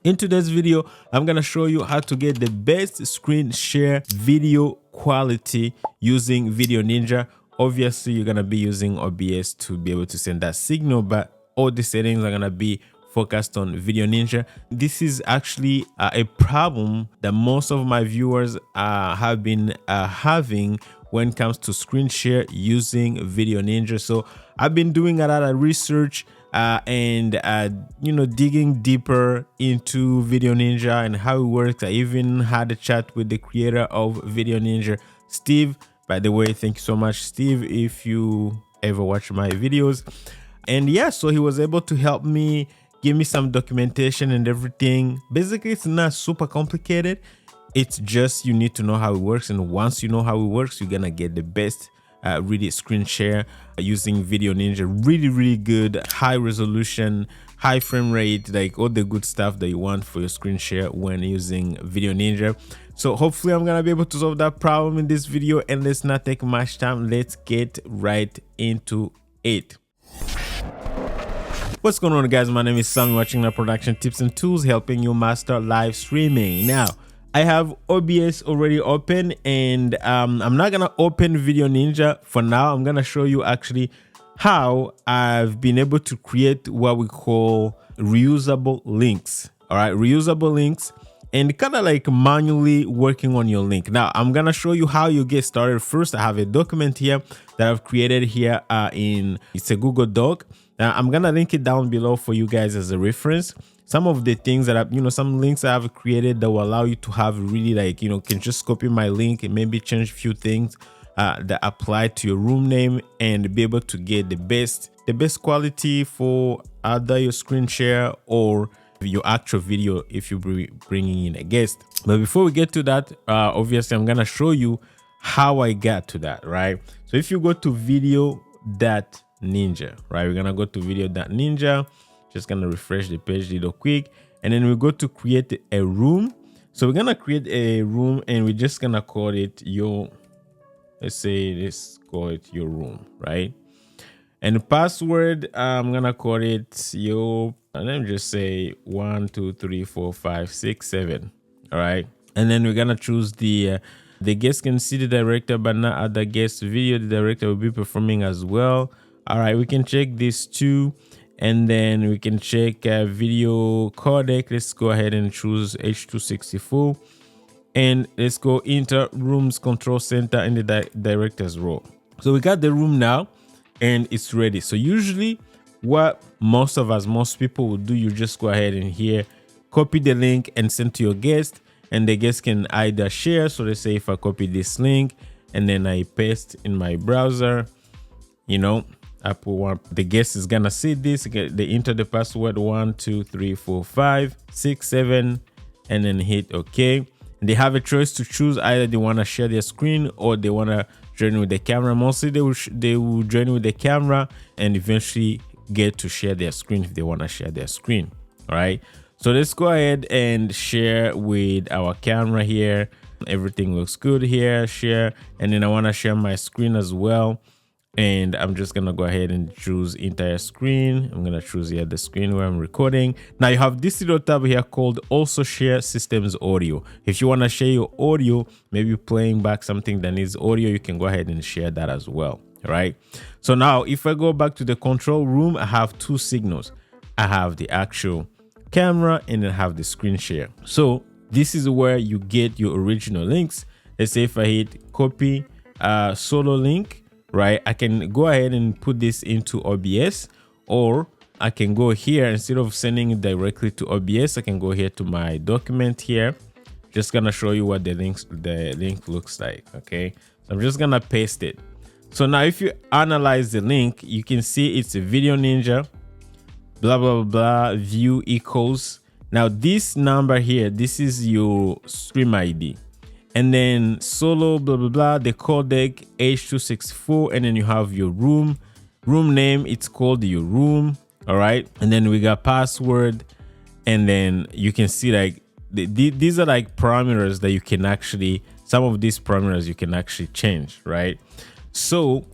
In today's video, I'm gonna show you how to get the best screen share video quality using VDO Ninja. Obviously, you're gonna be using OBS to be able to send that signal, but all the settings are gonna be focused on VDO Ninja. This is actually a problem that most of my viewers have been having when it comes to screen share using VDO Ninja. So I've been doing a lot of research and digging deeper into VDO Ninja and how it works. I even had a chat with the creator of VDO Ninja, Steve. By the way, thank you so much, Steve, if you ever watch my videos. And yeah, so he was able to help me, give me some documentation and everything. Basically, it's not super complicated. It's just you need to know how it works, and once you know how it works, you're gonna get the best really screen share using VDO Ninja. Really good, high resolution, high frame rate, like all the good stuff that you want for your screen share when using VDO Ninja. So hopefully I'm gonna be able to solve that problem in this video, and let's not take much time. Let's get right into it. What's going on, guys? My name is Sam, watching my production tips and tools, helping you master live streaming. Now, I have OBS already open, and I'm not gonna open VDO Ninja for now. I'm gonna show you actually how I've been able to create what we call reusable links. All right, reusable links, and kind of like manually working on your link. Now, I'm gonna show you how you get started. First, I have a document here that I've created here it's a Google Doc. Now, I'm gonna link it down below for you guys as a reference. Some of the things that I've, some links I have created that will allow you to have really like, can just copy my link and maybe change a few things that apply to your room name and be able to get the best quality for either your screen share or your actual video if you're bringing in a guest. But before we get to that, obviously I'm gonna show you how I got to that, right? So if you go to VDO Ninja, right, we're gonna go to VDO Ninja. Just gonna refresh the page real quick, and then we go to create a room. So we're gonna create a room, and we're just gonna call it your, let's call it your room, right? And the password, I'm gonna call it your, and let me just say 1 2 3 4 5 6 7. All right, and then we're gonna choose the guest can see the director but not other guests. Video, the director will be performing as well. All right, we can check this too. And then we can check video codec. Let's go ahead and choose H264, and let's go enter rooms control center in the director's role. So we got the room now, and it's ready. So usually what most people will do, you just go ahead and here copy the link and send to your guest, and the guest can either share. So let's say if I copy this link and then I paste in my browser, I put one, the guest is gonna see this. They enter the password 1 2 3 4 5 6 7, and then hit OK. And they have a choice to choose either they want to share their screen or they want to join with the camera. Mostly they will join with the camera and eventually get to share their screen if they want to share their screen. All right, so let's go ahead and share with our camera here. Everything looks good here. Share, and then I want to share my screen as well. And I'm just gonna go ahead and choose entire screen. I'm gonna choose here the screen where I'm recording. Now you have this little tab here called also share systems audio. If you want to share your audio, maybe playing back something that needs audio, you can go ahead and share that as well. All right, so now if I go back to the control room, I have two signals. I have the actual camera and I have the screen share. So this is where you get your original links. Let's say if I hit copy solo link, right, I can go ahead and put this into OBS, or I can go here, instead of sending it directly to OBS, I can go here to my document here. Just gonna show you what the link looks like. Okay, so I'm just gonna paste it. So now if you analyze the link, you can see it's a VDO Ninja, blah blah blah, view equals. Now this number here, this is your stream ID. And then solo, blah, blah, blah, the codec H264, and then you have your room name. It's called your room. All right. And then we got password. And then you can see like these are like parameters that you can actually, some of these parameters you can actually change, right? So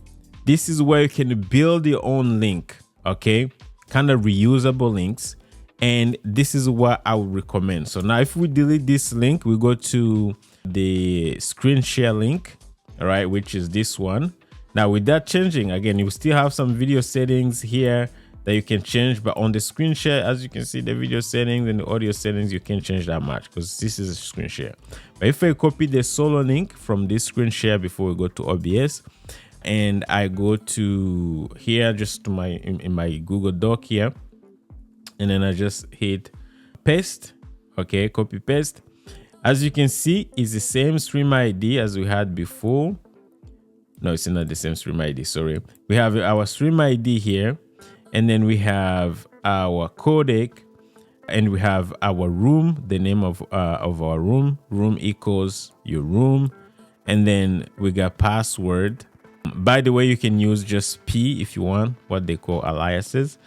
this is where you can build your own link. Okay. Kind of reusable links. And this is what I would recommend. So now if we delete this link, we go to the screen share link, all right, which is this one. Now with that changing, again, you still have some video settings here that you can change, but on the screen share, as you can see, the video settings and the audio settings, you can't change that much because this is a screen share. But if I copy the solo link from this screen share before we go to OBS, and I go to here, just to my in my Google Doc here, and then I just hit paste. Okay, copy paste. As you can see, it's the same stream ID as we had before. No, it's not the same stream ID, sorry. We have our stream ID here, and then we have our codec, and we have our room, the name of our room. Room equals your room, and then we got password. By the way, you can use just P if you want, what they call aliases,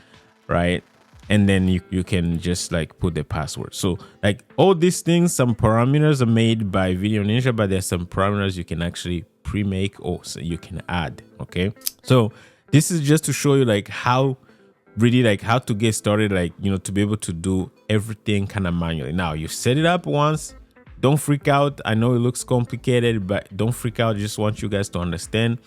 right? And then you can just like put the password. So like all these things, some parameters are made by VDO Ninja, but there's some parameters you can actually pre-make or so you can add. Okay, so this is just to show you like how really like how to get started, like, you know, to be able to do everything kind of manually. Now you set it up once, don't freak out. I know it looks complicated, but don't freak out. I just want you guys to understand.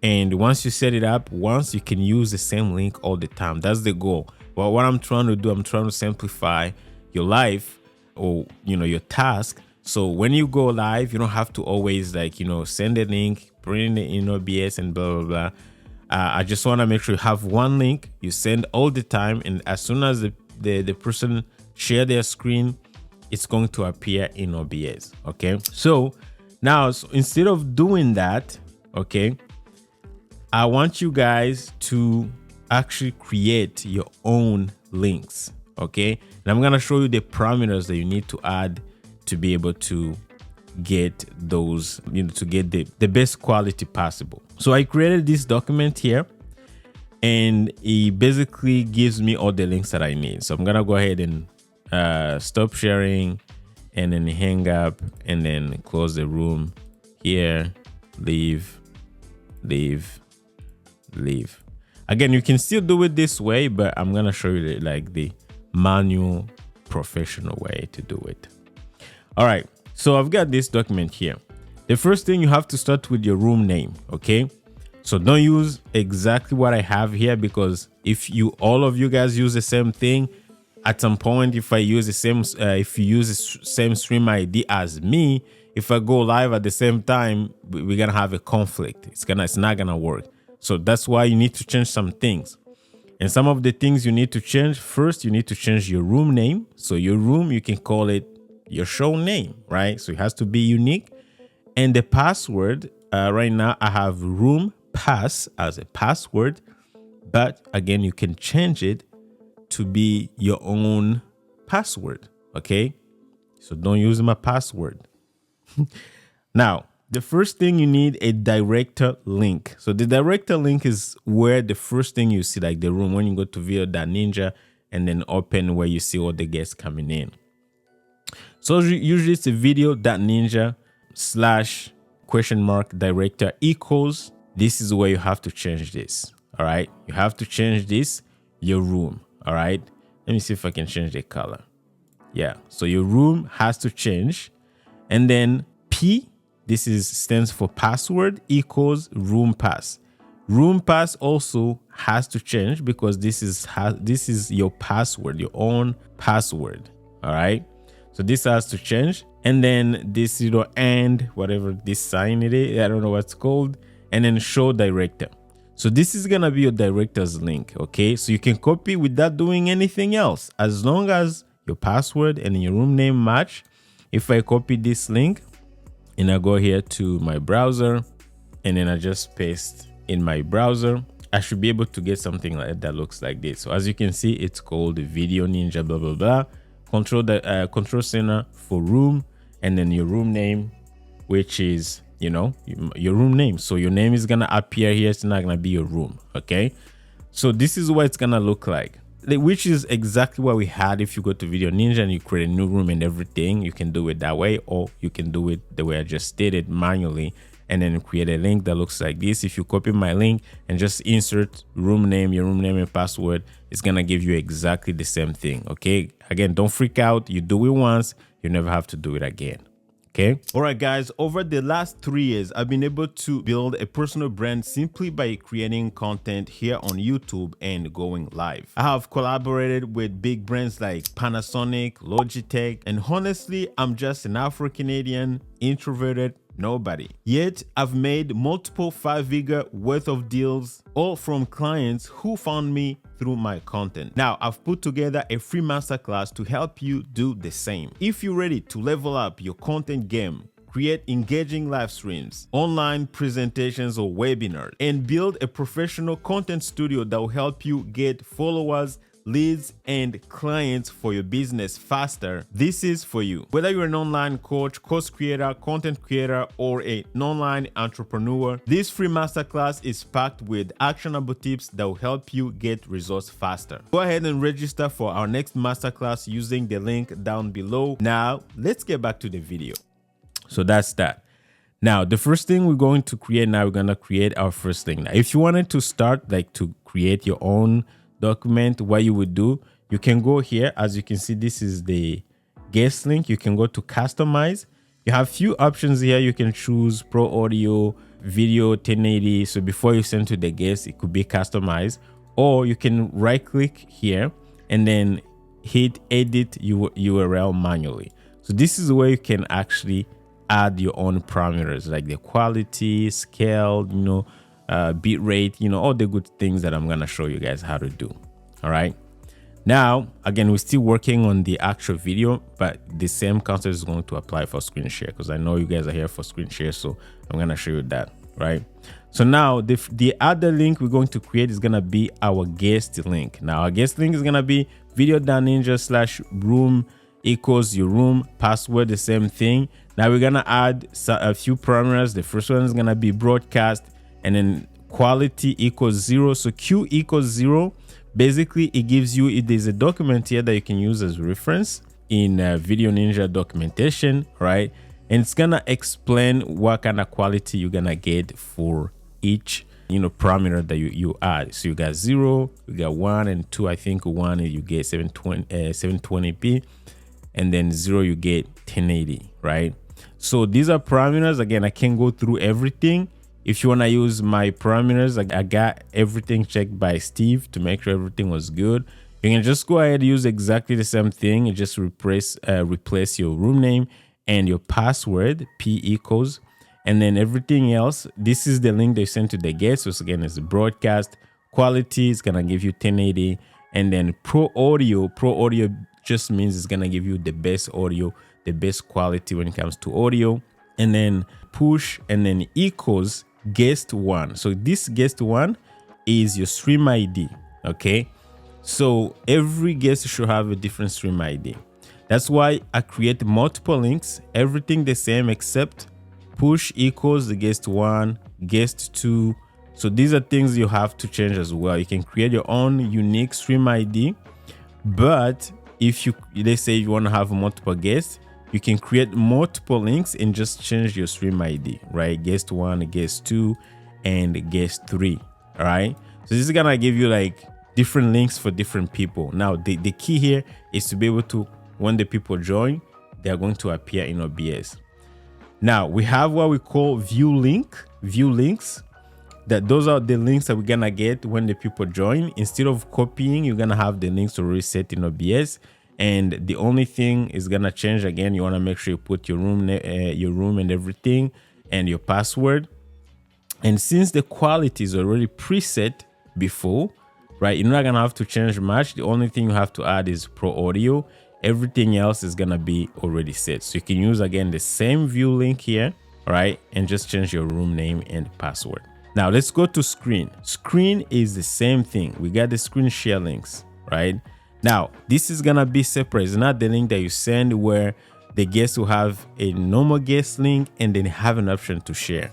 And once you set it up once, you can use the same link all the time. That's the goal. Well, what I'm trying to do, I'm trying to simplify your life, or, you know, your task. So when you go live, you don't have to always like, you know, send a link, bring it in OBS and blah, blah, blah. I just want to make sure you have one link you send all the time. And as soon as the person share their screen, it's going to appear in OBS. Okay. So now, instead of doing that, okay, I want you guys to actually create your own links. Okay. And I'm going to show you the parameters that you need to add to be able to get those, you know, to get the best quality possible. So I created this document here, and it basically gives me all the links that I need. So I'm going to go ahead and stop sharing, and then hang up, and then close the room here, leave. Again, you can still do it this way, but I'm gonna show you the manual professional way to do it. All right, so I've got this document here. The first thing, you have to start with your room name. Okay, so don't use exactly what I have here, because if all of you guys use the same thing, at some point, if I use the same, if you use the same stream ID as me, if I go live at the same time, we're gonna have a conflict. It's not gonna work. So that's why you need to change some things. And some of the things you need to change, first, you need to change your room name. So your room, you can call it your show name, right? So it has to be unique. And the password, right now I have room pass as a password, but again, you can change it to be your own password. Okay, so don't use my password. Now, the first thing, you need a director link. So the director link is where the first thing you see, like the room, when you go to VDO Ninja and then open where you see all the guests coming in. So usually it's a VDO Ninja / director equals. This is where you have to change this. All right, you have to change this, your room. All right, let me see if I can change the color. Yeah, so your room has to change, and then P, this stands for password, equals room pass. Room pass also has to change, because this is your password, your own password. All right, so this has to change, and then this, you know, and whatever this sign it is, I don't know what's called, and then show director. So this is gonna be your director's link. Okay, so you can copy without doing anything else, as long as your password and your room name match. If I copy this link and I go here to my browser, and then I just paste in my browser, I should be able to get something that looks like this. So as you can see, it's called the VDO Ninja blah blah blah. Control center for room, and then your room name, which is, you know, your room name. So your name is gonna appear here. It's not gonna be your room. Okay, so this is what it's gonna look like, which is exactly what we had. If you go to VDO Ninja and you create a new room and everything, you can do it that way, or you can do it the way I just did it, manually, and then create a link that looks like this. If you copy my link and just insert room name, your room name and password, it's gonna give you exactly the same thing. Okay, again, don't freak out. You do it once, you never have to do it again. Okay. All right, guys, over the last 3 years, I've been able to build a personal brand simply by creating content here on YouTube and going live. I have collaborated with big brands like Panasonic, Logitech, and honestly, I'm just an Afro-Canadian, introverted nobody. Yet, I've made multiple 5-figure worth of deals, all from clients who found me through my content. Now, I've put together a free masterclass to help you do the same. If you're ready to level up your content game, create engaging live streams, online presentations or webinars, and build a professional content studio that will help you get followers, leads, and clients for your business faster, this is for you. Whether you're an online coach, course creator, content creator, or an online entrepreneur, this free masterclass is packed with actionable tips that will help you get results faster. Go ahead and register for our next masterclass using the link down below. Now, let's get back to the video. So that's that. Now, the first thing we're going to create now, we're going to create our first thing. Now, if you wanted to start like to create your own document, what you would do, you can go here. As you can see, this is the guest link. You can go to customize. You have few options here. You can choose pro audio, video, 1080. So before you send to the guest, it could be customized, or you can right click here and then hit edit URL manually. So this is where you can actually add your own parameters like the quality, scale, bit rate, all the good things that I'm gonna show you guys how to do. All right, now again, we're still working on the actual video, but the same concept is going to apply for screen share, because I know you guys are here for screen share, so I'm gonna show you that. Right, so now the other link we're going to create is gonna be our guest link. Now our guest link is gonna be VDO.Ninja/room equals your room password, the same thing. Now we're gonna add a few parameters. The first one is gonna be broadcast, and then quality equals 0. So Q equals 0. Basically, it gives you, there's a document here that you can use as reference in VDO Ninja documentation, right? And it's gonna explain what kind of quality you're gonna get for each parameter that you add. So you got 0, you got 1, and 2. I think 1 you get 720p, and then 0 you get 1080, right? So these are parameters. Again, I can't go through everything. If you want to use my parameters, I got everything checked by Steve to make sure everything was good. You can just go ahead and use exactly the same thing and just replace your room name and your password, P equals, and then everything else. This is the link they sent to the guest. So again, it's a broadcast. Quality is gonna give you 1080, and then pro audio just means it's gonna give you the best audio, the best quality when it comes to audio. And then push, and then equals guest 1. So this guest 1 is your stream ID. Okay, so every guest should have a different stream ID. That's why I create multiple links, everything the same except push equals the guest 1, guest 2. So these are things you have to change as well. You can create your own unique stream ID, but if let's say you want to have multiple guests, you can create multiple links and just change your stream ID, right? Guest 1, guest 2, and guest 3. All right, so this is gonna give you like different links for different people. Now the key here is to be able to, when the people join, they are going to appear in OBS. Now we have what we call view links. That those are the links that we're gonna get when the people join. Instead of copying, you're gonna have the links already set in OBS, and the only thing is gonna change. Again, you want to make sure you put your room and everything, and your password. And since the quality is already preset before, right, you're not gonna have to change much. The only thing you have to add is pro audio. Everything else is gonna be already set. So you can use again the same view link here, right, and just change your room name and password. Now let's go to screen. Screen is the same thing. We got the screen share links, right? Now this is gonna be separate. It's not the link that you send where the guest will have a normal guest link and then have an option to share.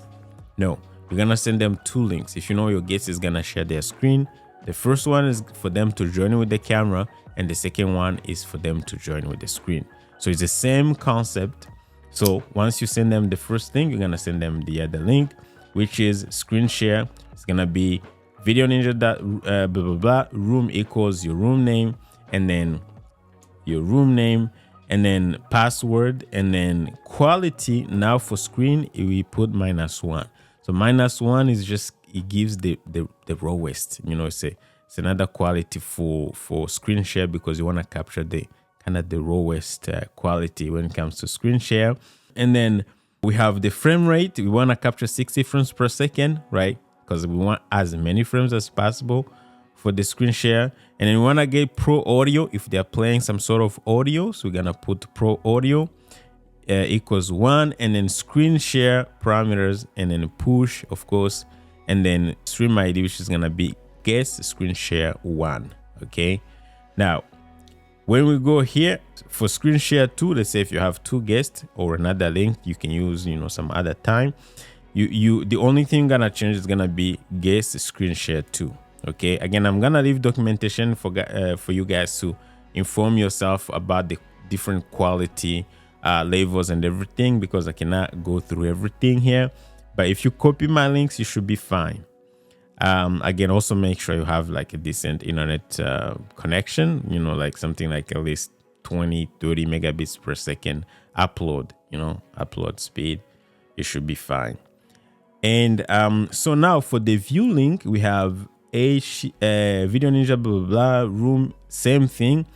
No, you're gonna send them 2 links. If you know your guest is gonna share their screen, the first one is for them to join with the camera, and the second one is for them to join with the screen. So it's the same concept. So once you send them the first link, you're gonna send them the other link, which is screen share. It's gonna be video ninja blah blah blah, room equals your room name, and then your room name, and then password, and then quality. Now for screen, we put -1. So -1 is just, it gives the rawest, you know, it's another quality for screen share, because you want to capture the kind of the rawest quality when it comes to screen share. And then we have the frame rate. We want to capture 60 frames per second, right? Because we want as many frames as possible for the screen share. And then we want to get pro audio if they're playing some sort of audio. So we're going to put pro audio equals 1, and then screen share parameters, and then push, of course, and then stream ID, which is going to be guest screen share 1. Okay. Now, when we go here for screen share 2, let's say if you have 2 guests or another link, you can use, you know, some other time. The only thing gonna change is gonna be guest screen share 2. Okay. Again, I'm gonna leave documentation for you guys to inform yourself about the different quality levels and everything, because I cannot go through everything here. But if you copy my links, you should be fine. Again, also make sure you have like a decent internet connection, you know, like something like at least 20-30 megabits per second upload, you know, upload speed. You should be fine. And so now for the view link, we have video ninja blah blah blah room, same thing.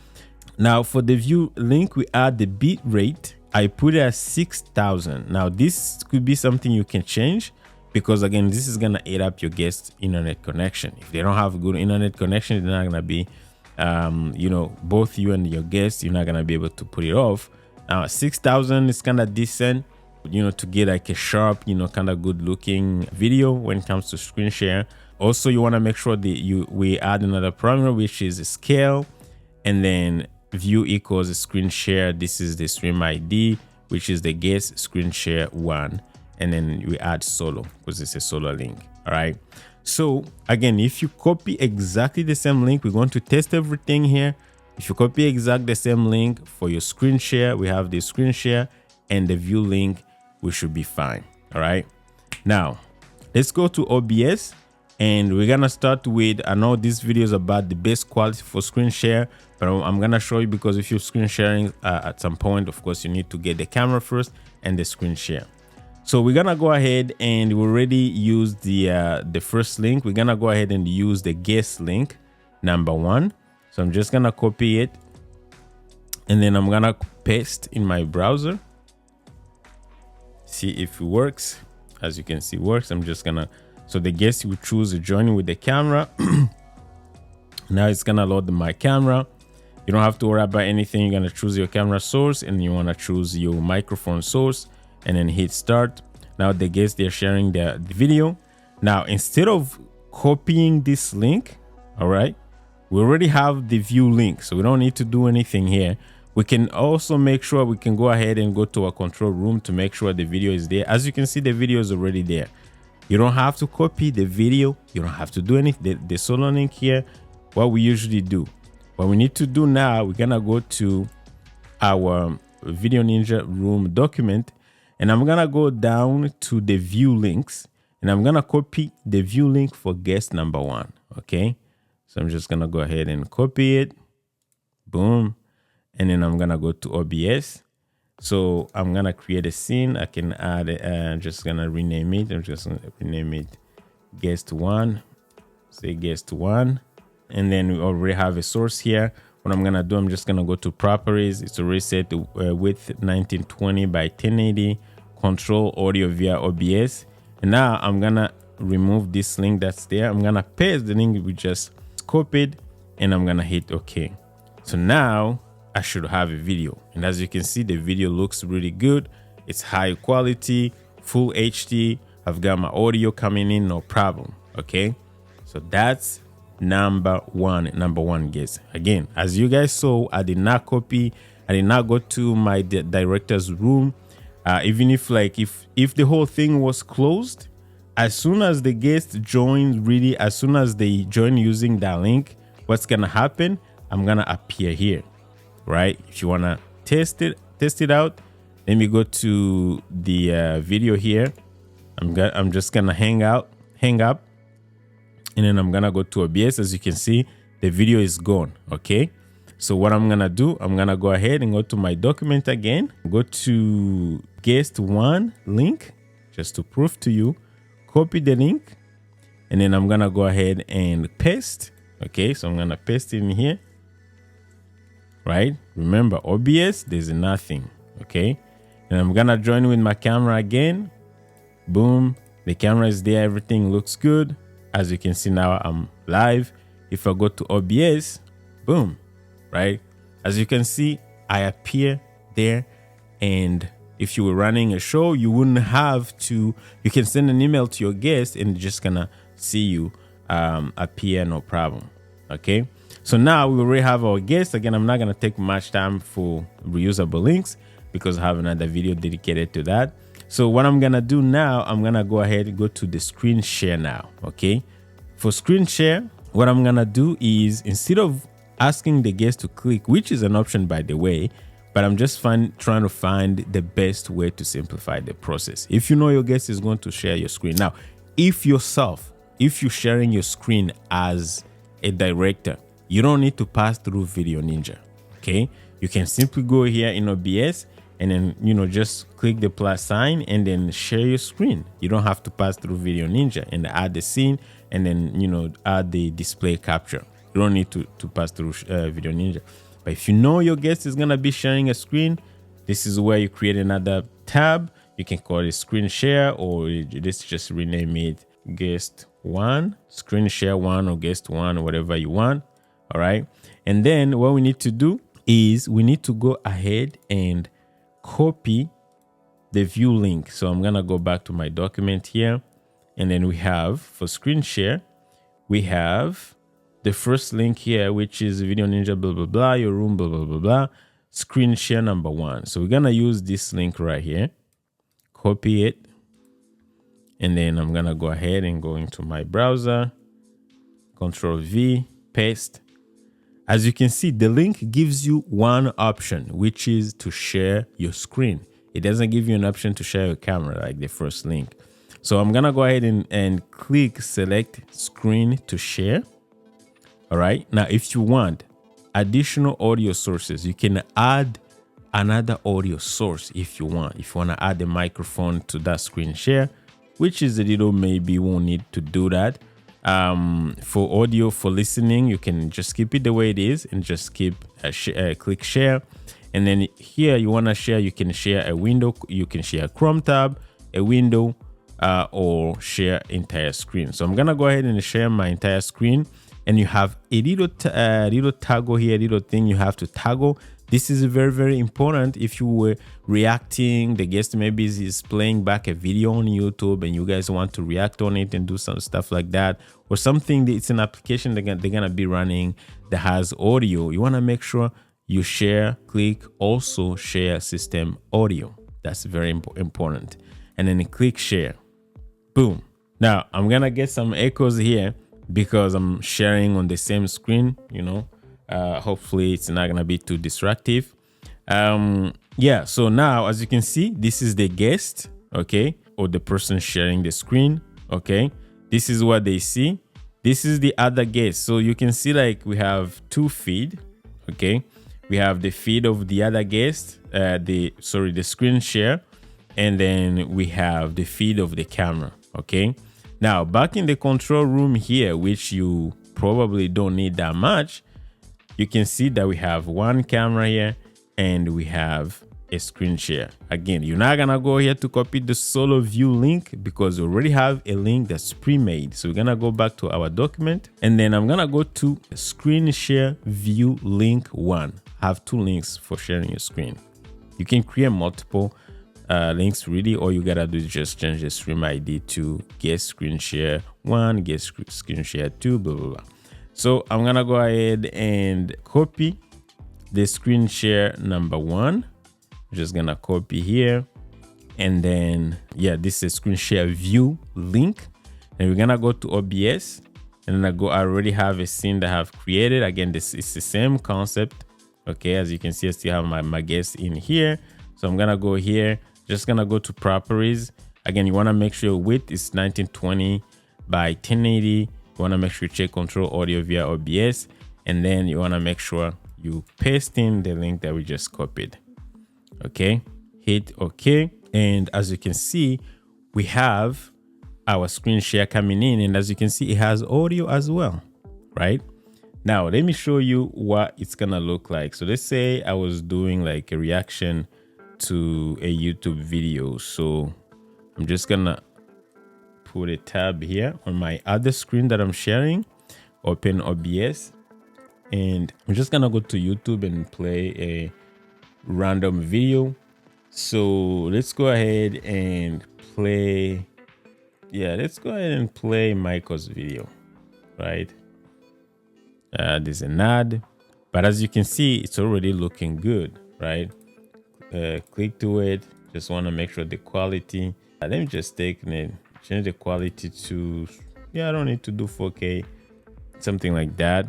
Now for the view link, we add the bit rate. I put it at 6,000. Now this could be something you can change, because again, this is gonna eat up your guest's internet connection. If they don't have a good internet connection, they're not gonna be, you know, both you and your guest, you're not gonna be able to put it off. 6,000 is kind of decent, you know, to get like a sharp, you know, kind of good looking video when it comes to screen share. Also, you want to make sure that we add another parameter, which is scale, and then view equals screen share. This is the stream ID, which is the guest screen share 1. And then we add solo, because it's a solo link. All right. So again, if you copy exactly the same link, we're going to test everything here. If you copy exactly the same link for your screen share, we have the screen share and the view link, we should be fine. All right. Now let's go to OBS, and we're gonna start with, I know this video is about the best quality for screen share, but I'm gonna show you, because if you're screen sharing at some point, of course, you need to get the camera first and the screen share. So we're gonna go ahead, and we already used the first link. We're gonna go ahead and use the guest link #1. So I'm just gonna copy it, and then I'm gonna paste in my browser. See if it works. As you can see, it works. I'm just gonna, so the guest will choose joining with the camera. Now it's gonna load my camera. You don't have to worry about anything. You're gonna choose your camera source, and you wanna choose your microphone source, and then hit start. Now the guests, they're sharing the video. Now, instead of copying this link, all right, we already have the view link, so we don't need to do anything here. We can also make sure we can go ahead and go to our control room to make sure the video is there. As you can see, the video is already there. You don't have to copy the video. You don't have to do anything. The solo link here, what we usually do. What we need to do now, we're gonna go to our Video Ninja room document, and I'm gonna go down to the view links, and I'm gonna copy the view link for guest #1. Okay, so I'm just gonna go ahead and copy it. Boom. And then I'm gonna go to OBS. So I'm gonna create a scene. I can add it, and just gonna rename it. I'm just gonna rename it guest 1. Say guest 1. And then we already have a source here. What I'm gonna do, I'm just gonna go to properties. It's already set to width 1920 by 1080. Control audio via OBS. And now I'm gonna remove this link that's there. I'm gonna paste the link we just copied, and I'm gonna hit OK. So now I should have a video, and as you can see, the video looks really good. It's high quality, full HD. I've got my audio coming in, no problem. Okay, so that's number one guest. Again, as you guys saw, I did not copy. I did not go to my director's room. Even if the whole thing was closed, as soon as the guest joined, really as soon as they join using that link, what's gonna happen? I'm gonna appear here. Right? If you wanna test it out, Let me go to the video here. I'm just gonna hang up, and then I'm gonna go to OBS. As you can see, the video is gone. Okay, so what I'm gonna do, I'm gonna go ahead and go to my document again, go to guest one link, just to prove to you, copy the link, and then I'm gonna go ahead and paste. Okay, so I'm gonna paste it in here, right? Remember, OBS, there's nothing. Okay, and I'm gonna join with my camera again. Boom, the camera is there, everything looks good. As you can see now, I'm live. If I go to OBS, boom, right? As you can see, I appear there. And if you were running a show, you wouldn't have to, you can send an email to your guest and just gonna see you appear, no problem. Okay, so now we already have our guest. Again, I'm not gonna take much time for reusable links because I have another video dedicated to that. So what I'm gonna do now, I'm gonna go ahead and go to the screen share now. Okay, for screen share, what I'm gonna do is, instead of asking the guest to click, which is an option by the way, but I'm just trying to find the best way to simplify the process. If you know your guest is going to share your screen. Now, if you're sharing your screen as a director, you don't need to pass through VDO Ninja. Okay, you can simply go here in OBS and then, you know, just click the plus sign and then share your screen. You don't have to pass through VDO Ninja and add the scene and then, you know, add the display capture. You don't need to pass through VDO Ninja. But if you know your guest is gonna be sharing a screen, this is where you create another tab. You can call it screen share, or let's just rename it guest one, screen share one, or guest one, or whatever you want. All right. And then what we need to do is we need to go ahead and copy the view link. So I'm gonna go back to my document here, and then we have, for screen share, we have the first link here, which is VDO Ninja blah blah blah, your room blah blah blah blah, screen share number one. So we're gonna use this link right here, copy it, and then I'm gonna go ahead and go into my browser, Control V, paste. As you can see, the link gives you one option, which is to share your screen. It doesn't give you an option to share your camera like the first link. So I'm gonna go ahead and click select screen to share. All right, now if you want additional audio sources, you can add another audio source if you want. If you want to add a microphone to that screen share, which is a little, maybe you won't need to do that. For audio, for listening, you can just keep it the way it is and just keep click share. And then here you want to share, you can share a window, you can share a Chrome tab, a window, or share entire screen. So I'm gonna go ahead and share my entire screen, and you have a little toggle here, little thing you have to toggle. This is very, very important. If you were reacting, the guest maybe is playing back a video on YouTube and you guys want to react on it and do some stuff like that, or something that it's an application they're gonna be running that has audio, you want to make sure you share, click also share system audio. That's very important. And then click share. Boom. Now I'm gonna get some echoes here because I'm sharing on the same screen, you know. Hopefully it's not gonna be too distractive. Yeah, so now as you can see, this is the guest, okay, or the person sharing the screen. Okay, this is what they see. This is the other guest. So you can see like we have two feed. Okay, we have the feed of the other guest, the screen share, and then we have the feed of the camera. Okay, now back in the control room here, which you probably don't need that much, you can see that we have one camera here and we have a screen share. Again, you're not gonna go here to copy the solo view link because we already have a link that's pre-made. So we're gonna go back to our document, and then I'm gonna go to screen share view link one. I have two links for sharing your screen. You can create multiple links really. All you gotta do is just change the stream ID to guest screen share one, guest screen share two, blah blah blah. So I'm gonna go ahead and copy the screen share number one. I'm just gonna copy here, and then yeah, this is screen share view link, and we're gonna go to OBS, and then I already have a scene that I have created. Again, this is the same concept. Okay, as you can see, I still have my guest in here. So So I'm gonna go here, just gonna go to properties. Again, you wanna make sure your width is 1920 by 1080. You wanna make sure you check control audio via OBS, and then you wanna make sure you paste in the link that we just copied. Okay, hit OK, and as you can see, we have our screen share coming in, and as you can see, it has audio as well, right? Now let me show you what it's gonna look like. So let's say I was doing like a reaction to a YouTube video. So I'm just gonna put a tab here on my other screen that I'm sharing, open OBS, and I'm just gonna go to YouTube and play a random video. So let's go ahead and play. Yeah, let's go ahead and play Michael's video, right? There's an ad, but as you can see, it's already looking good, right? Click to it. Just want to make sure the quality. Let me just change the quality to, yeah, I don't need to do 4K, something like that.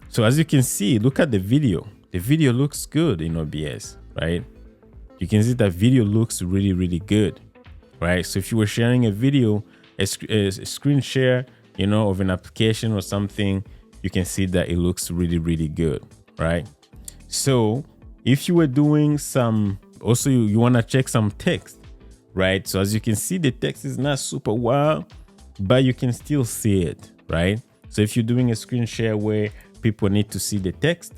So as you can see, look at the video. The video looks good in OBS, right? You can see that video looks really, really good, right? So if you were sharing a video, a screen share, you know, of an application or something, you can see that it looks really, really good, right? So if you were doing some, also you want to check some text, right? So as you can see, the text is not super wild, but you can still see it, right? So if you're doing a screen share where people need to see the text,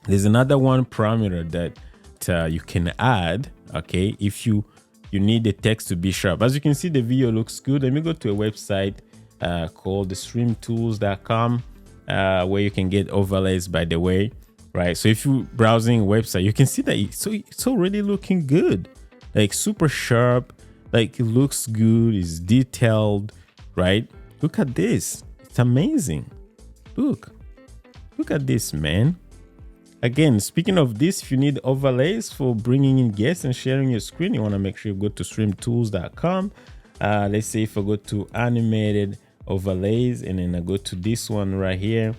there's another one parameter that you can add, okay? If you need the text to be sharp. As you can see, the video looks good. Let me go to a website called streamtools.com where you can get overlays, by the way, right? So if you're browsing a website, you can see that it's already looking good, like super sharp, like it looks good, it's detailed, right? Look at this. It's amazing. Look at this, man. Again, speaking of this, if you need overlays for bringing in guests and sharing your screen, you want to make sure you go to streamtools.com. Let's say if I go to animated overlays and then I go to this one right here,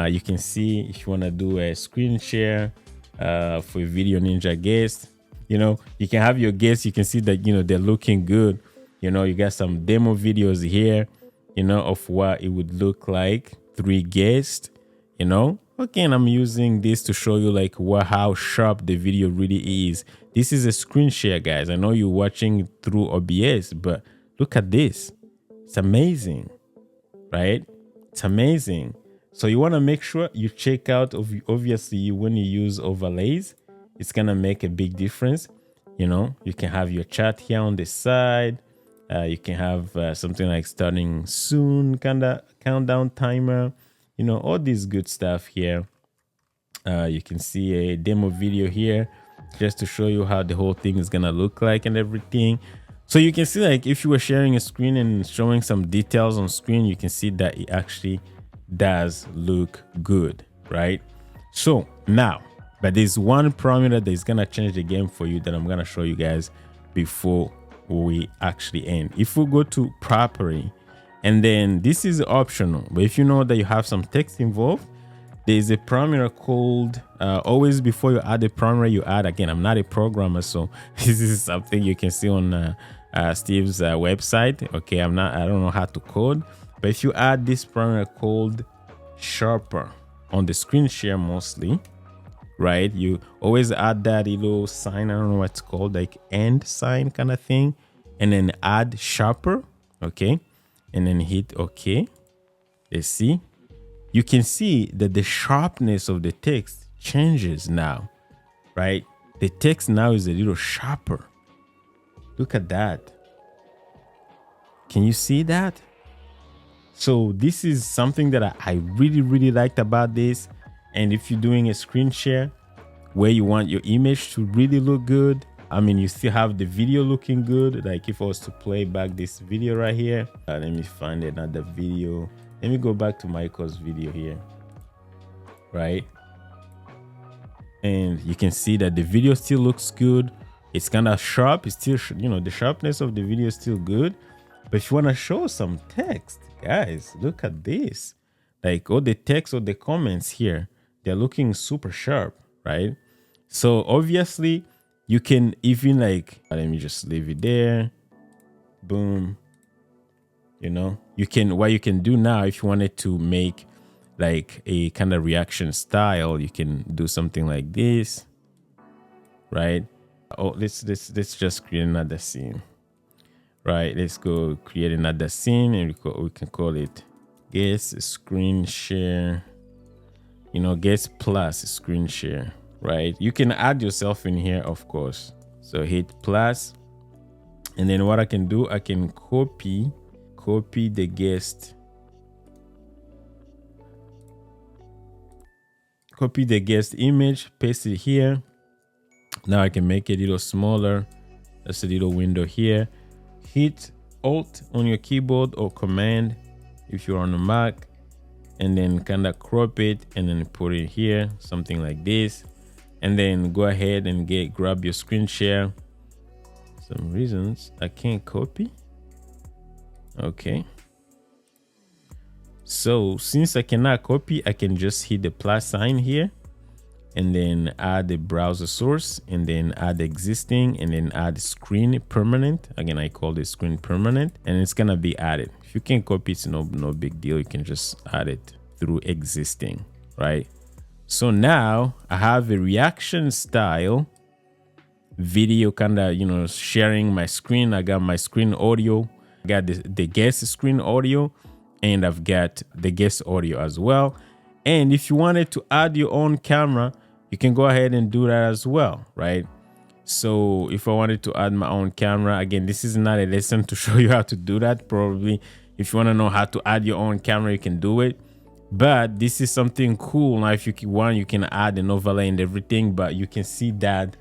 you can see if you want to do a screen share for a VDO Ninja guest, you know, you can have your guests. You can see that, you know, they're looking good. You know, you got some demo videos here, you know, of what it would look like, 3 guests, you know. Again, I'm using this to show you like how sharp the video really is. This is a screen share, guys. I know you're watching through OBS, but look at this. It's amazing, right? It's amazing. So you want to make sure you check out, obviously, when you use overlays, it's going to make a big difference. You know, you can have your chat here on the side. You can have something like starting soon, kind of countdown timer. You know, all this good stuff here. You can see a demo video here just to show you how the whole thing is gonna look like and everything. So you can see, like, if you were sharing a screen and showing some details on screen, you can see that it actually does look good, right? So now, but there's one parameter that is gonna change the game for you that I'm gonna show you guys before we actually end. If we go to property, and then this is optional, but if you know that you have some text involved, there's a parameter called always before you add a parameter, you add, again, I'm not a programmer, so this is something you can see on Steve's website. Okay, I don't know how to code, but if you add this parameter called sharper on the screen share mostly, right, you always add that little sign, I don't know what it's called, like end sign kind of thing, and then add sharper, okay, and then hit OK. Let's see. You can see that the sharpness of the text changes now, right? The text now is a little sharper. Look at that. Can you see that? So this is something that I really, really liked about this. And if you're doing a screen share where you want your image to really look good, I mean, you still have the video looking good. Like if I was to play back this video right here, let me find another video. Let me go back to Michael's video here, right? And you can see that the video still looks good. It's kind of sharp. It's still, you know, the sharpness of the video is still good. But if you want to show some text, guys, look at this. Like all the text or the comments here, they're looking super sharp, right? So obviously, You can even like, let me just leave it there. Boom. You know, you can, what you can do now, if you wanted to make like a kind of reaction style, you can do something like this, right? Oh, let's just create another scene, right? Let's go create another scene, and we can call it guest screen share, you know, guest plus screen share, right? You can add yourself in here, of course. So hit plus, and then what I can do, I can copy the guest, copy the guest image, paste it here. Now I can make it a little smaller. That's a little window here. Hit Alt on your keyboard or Command if you're on the Mac, and then kind of crop it and then put it here, something like this. And then go ahead and grab your screen share. Some reasons I can't copy. Okay. So since I cannot copy, I can just hit the plus sign here and then add the browser source and then add existing and then add screen permanent. Again, I call this screen permanent, and it's gonna be added. If you can copy, it's no big deal. You can just add it through existing, right? So now I have a reaction style video, kind of, you know, sharing my screen. I got my screen audio, I got the guest screen audio, and I've got the guest audio as well. And if you wanted to add your own camera, you can go ahead and do that as well, right? So if I wanted to add my own camera, again, this is not a lesson to show you how to do that. Probably if you want to know how to add your own camera, you can do it. But this is something cool. Now, if you want, you can add an overlay and everything, but you can see that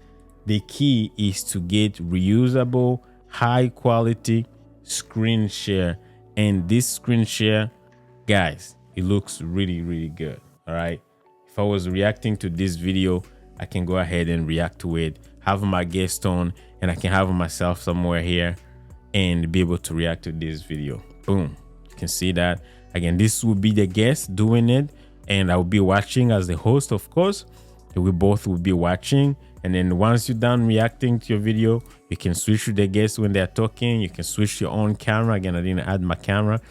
the key is to get reusable, high quality screen share. And this screen share, guys, it looks really, really good. All right. If I was reacting to this video, I can go ahead and react to it, have my guest on, and I can have myself somewhere here and be able to react to this video. Boom. You can see that. Again, this will be the guest doing it, and I will be watching as the host, of course. We both will be watching. And then once you're done reacting to your video, you can switch to the guest when they're talking. You can switch to your own camera. Again, I didn't add my camera,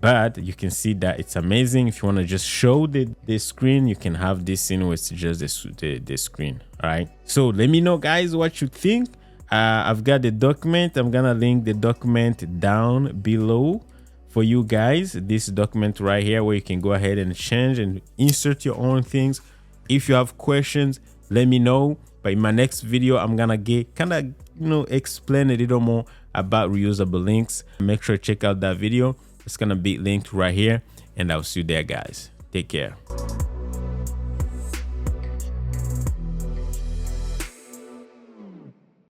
but you can see that it's amazing. If you want to just show the screen, you can have this scene where it's just the screen. All right. So let me know, guys, what you think. I've got the document. I'm going to link the document down below for you guys. This document right here where you can go ahead and change and insert your own things. If you have questions, let me know. But in my next video, I'm gonna explain a little more about reusable links. Make sure to check out that video. It's gonna be linked right here, and I'll see you there, guys. Take care.